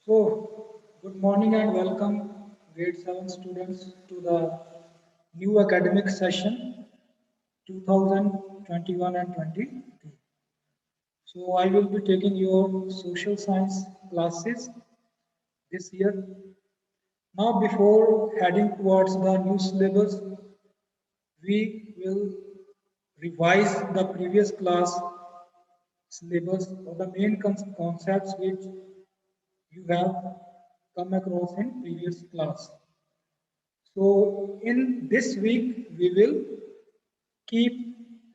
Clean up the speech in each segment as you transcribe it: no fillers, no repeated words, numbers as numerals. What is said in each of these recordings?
So, good morning and welcome, grade 7 students, to the new academic session 2021 and 22. So, I will be taking your social science classes this year. Now, before heading towards the new syllabus, we will revise the previous class syllabus or the main concepts which you have come across in previous class. So in this week, we will keep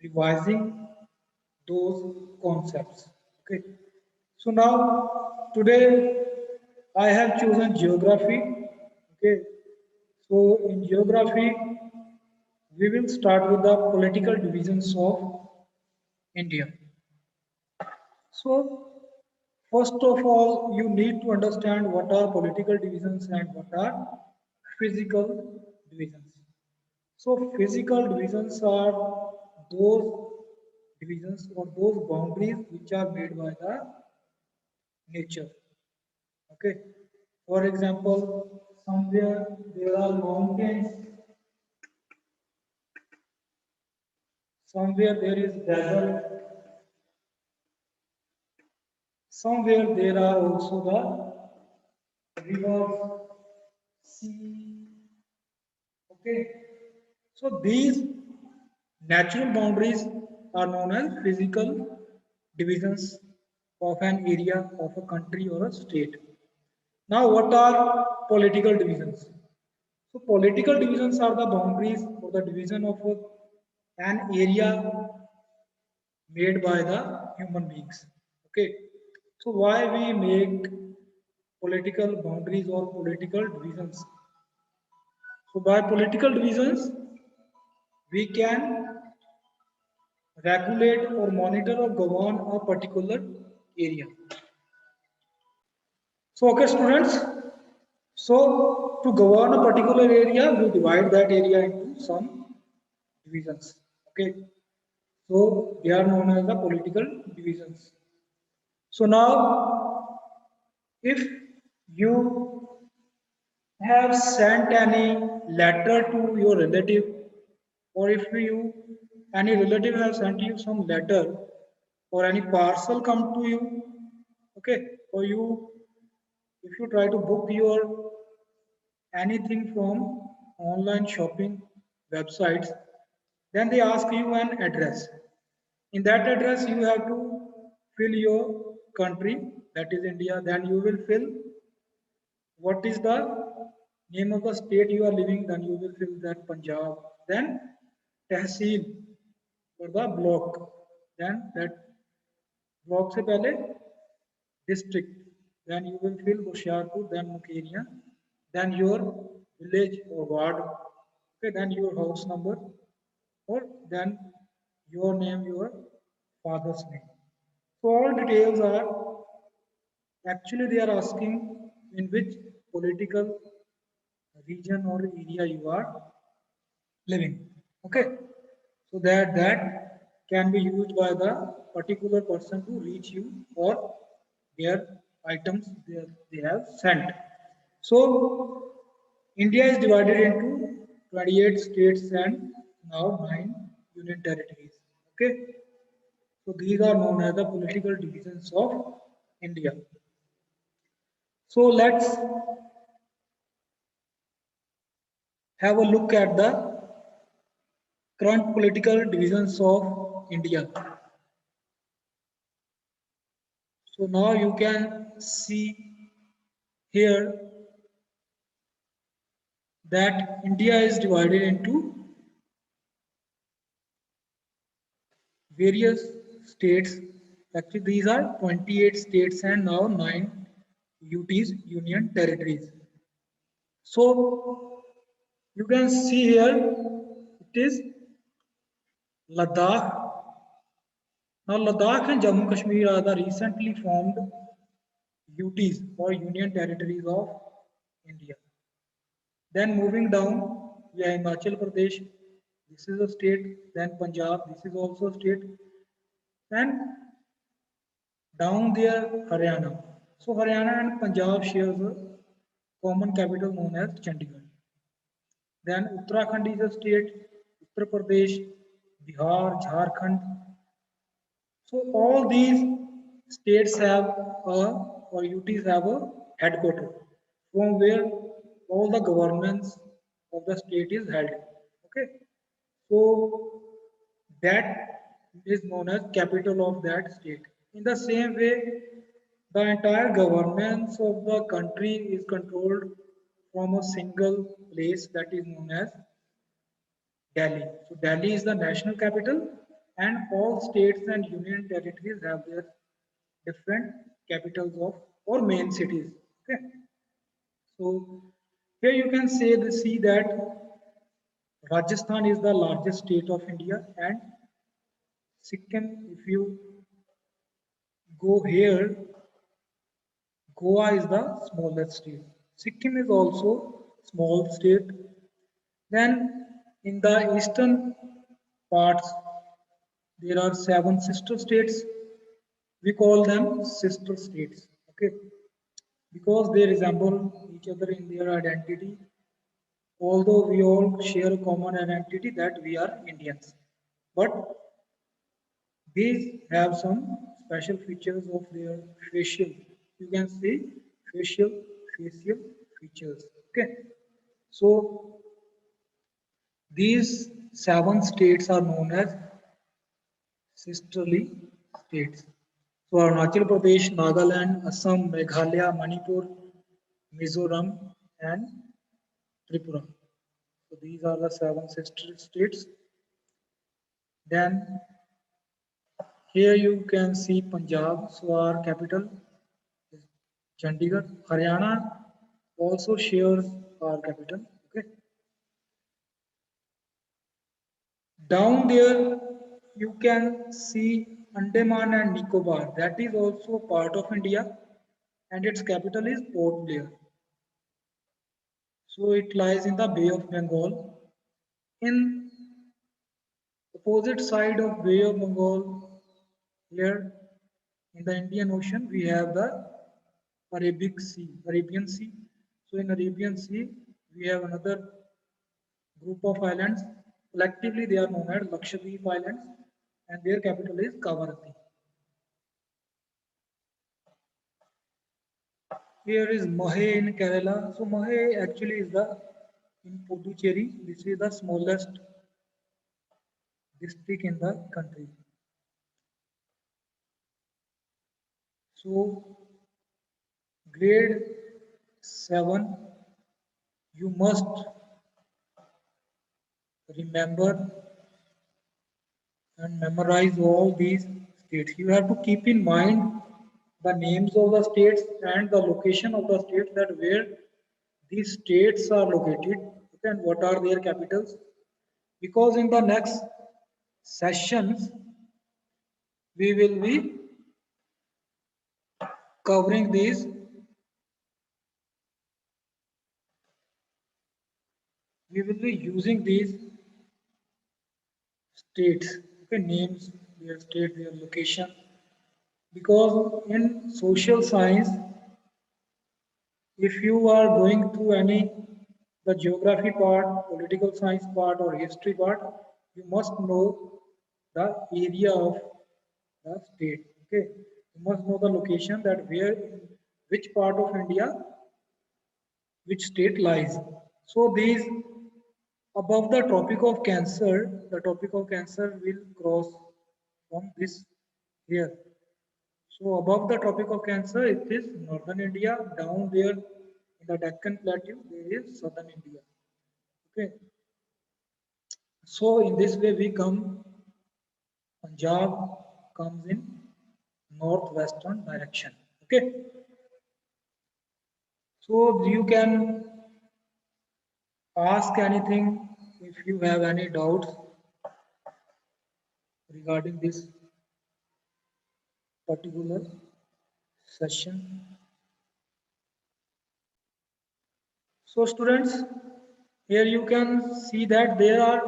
revising those concepts. Okay. So now today I have chosen geography. Okay. So in geography, we will start with the political divisions of India. So first of all, you need to understand what are political divisions and what are physical divisions. So physical divisions are those divisions or those boundaries which are made by the nature. Okay. For example, somewhere there are mountains, somewhere there is desert, somewhere there are also the rivers, sea. Okay. So these natural boundaries are known as physical divisions of an area of a country or a state. Now, what are political divisions? So, political divisions are the boundaries or the division of an area made by the human beings. Okay. So, why we make political boundaries or political divisions? So, by political divisions, we can regulate or monitor or govern a particular area. So, okay, students. So, to govern a particular area, we divide that area into some divisions. Okay. So, they are known as the political divisions. So, now if you have sent any letter to your relative, or if you any relative has sent you some letter or any parcel come to you, okay, or you if you try to book your anything from online shopping websites, then they ask you an address. In that address you have to fill your country, that is India. Then you will fill what is the name of the state you are living, then you will fill that Punjab. Then Tehsil or the block, then that block se pehle district, then you will fill Hoshiarpur, then Mukeria, then your village or ward, okay, then your house number, or then your name, your father's name. So all details are actually they are asking in which political region or area you are living. Okay, so that can be used by the particular person to reach you or their items they have sent. So India is divided into 28 states and now 9 union territories. Okay, so these are known as the political divisions of India. So let's have a look at the current political divisions of India. So now you can see here that India is divided into various states. Actually, these are 28 states and now 9 UTs, Union Territories. So you can see here it is Ladakh. Now Ladakh and Jammu Kashmir are the recently formed UTs or Union Territories of India. Then moving down, we have Himachal Pradesh. This is a state. Then Punjab. This is also a state. And down there, Haryana. So Haryana and Punjab shares a common capital known as Chandigarh. Then Uttarakhand is a state, Uttar Pradesh, Bihar, Jharkhand. So all these states have a or UTs have a headquarter from where all the governance of the state is held. Okay, so that is known as capital of that state. In the same way, the entire governance of the country is controlled from a single place that is known as Delhi. So Delhi is the national capital, and all states and union territories have their different capitals of or main cities. Okay. So here you can see that Rajasthan is the largest state of India, and Sikkim, if you go here, Goa is the smallest state. Sikkim is also small state. Then in the eastern parts, there are seven sister states. We call them sister states. Okay, because they resemble each other in their identity. Although we all share a common identity that we are Indians, but these have some special features of their facial. You can see facial features. Okay, so these seven states are known as sisterly states. So Arunachal Pradesh, Nagaland, Assam, Meghalaya, Manipur, Mizoram, and Tripura. So these are the seven sister states. Then here you can see Punjab. So our capital is Chandigarh. Haryana also shares our capital. Okay. Down there you can see Andaman and Nicobar. That is also part of India, and its capital is Port Blair. So it lies in the Bay of Bengal. In opposite side of Bay of Bengal, here in the Indian Ocean, we have the Arabian Sea. So in Arabian Sea, we have another group of islands. Collectively, they are known as Lakshadweep Islands, and their capital is Kavaratti. Here is Mahe in Kerala. So Mahe actually is the in Puducherry. This is the smallest district in the country. So grade 7, you must remember and memorize all these states. You have to keep in mind the names of the states and the location of the states, that where these states are located, okay, and what are their capitals. Because in the next sessions we will be covering these we will be using these states, okay, names, their state, their location. Because in social science, if you are going through any the geography part, political science part, or history part, you must know the area of the state. Okay, you must know the location, that where in which part of India which state lies. So these above the topic of cancer, the topic of cancer will cross from this here. So above the topic of cancer, it is northern India. Down there in the Deccan Plateau, there is southern India. Okay. So in this way we come, Punjab comes in northwestern direction. Okay. So you can ask anything if you have any doubts regarding this particular session. So students, here you can see that there are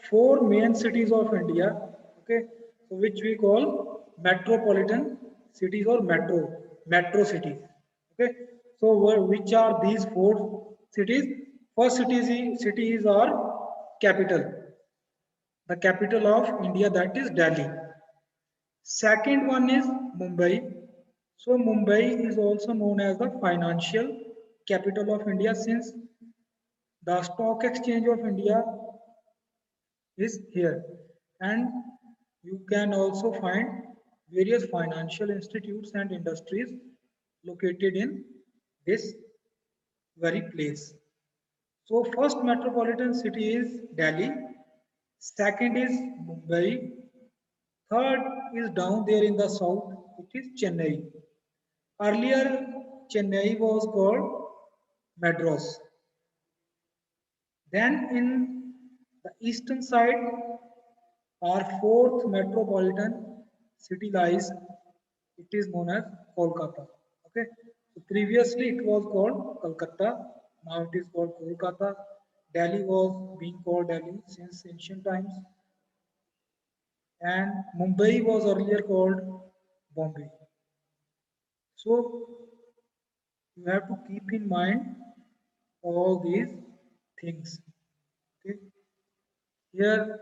four main cities of India, okay, so which we call metropolitan cities or metro cities. Okay, so which are these four cities? First cities are capital. The capital of India, that is Delhi. Second one is Mumbai. So Mumbai is also known as the financial capital of India, since the stock exchange of India is here, and you can also find various financial institutes and industries located in this very place. So first metropolitan city is Delhi, second is Mumbai, third is down there in the south, it is Chennai. Earlier, Chennai was called Madras. Then in the eastern side, our fourth metropolitan city lies. It is known as Kolkata. Okay. So previously it was called Calcutta. Now it is called Kolkata. Delhi was being called Delhi since ancient times, and Mumbai was earlier called Bombay. So you have to keep in mind all these things. Okay. Here,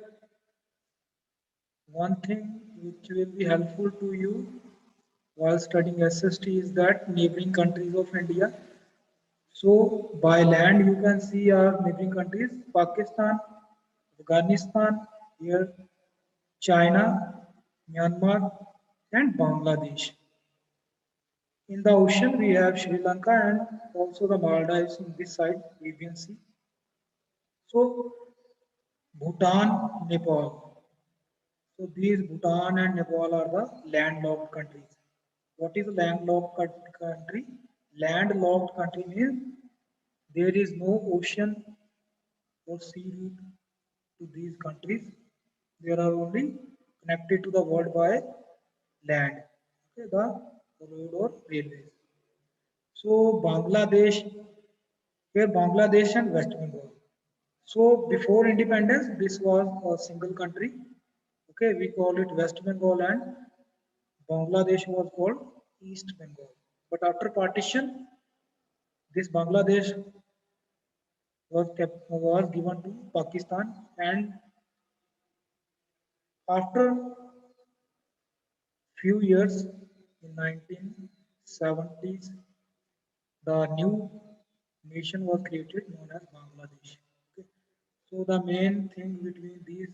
one thing which will be helpful to you while studying SST is that neighboring countries of India. So by land, you can see our neighboring countries: Pakistan, Afghanistan, here China, Myanmar, and Bangladesh. In the ocean, we have Sri Lanka and also the Maldives in this side, Arabian Sea. So Bhutan, Nepal. So these Bhutan and Nepal are the landlocked countries. What is a country? Landlocked country means there is no ocean or sea route to these countries. They are only connected to the world by land, okay, the road or railways. So Bangladesh, here Bangladesh and West Bengal. So before independence, this was a single country. Okay, we call it West Bengal, and Bangladesh was called East Bengal. But after partition, this Bangladesh was given to Pakistan, and after few years in 1970s, the new nation was created known as Bangladesh. Okay. So the main thing between these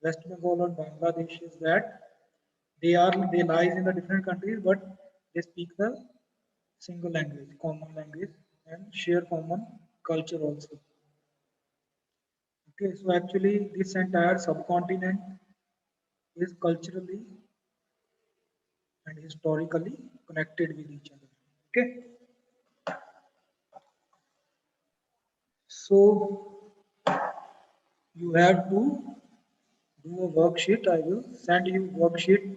West Bengal and Bangladesh is that they lies in the different countries, but they speak the single language, common language, and share common culture also. Okay, so actually this entire subcontinent is culturally and historically connected with each other. Okay, so you have to do a worksheet. I will send you worksheet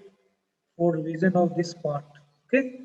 for revision of this part. Okay.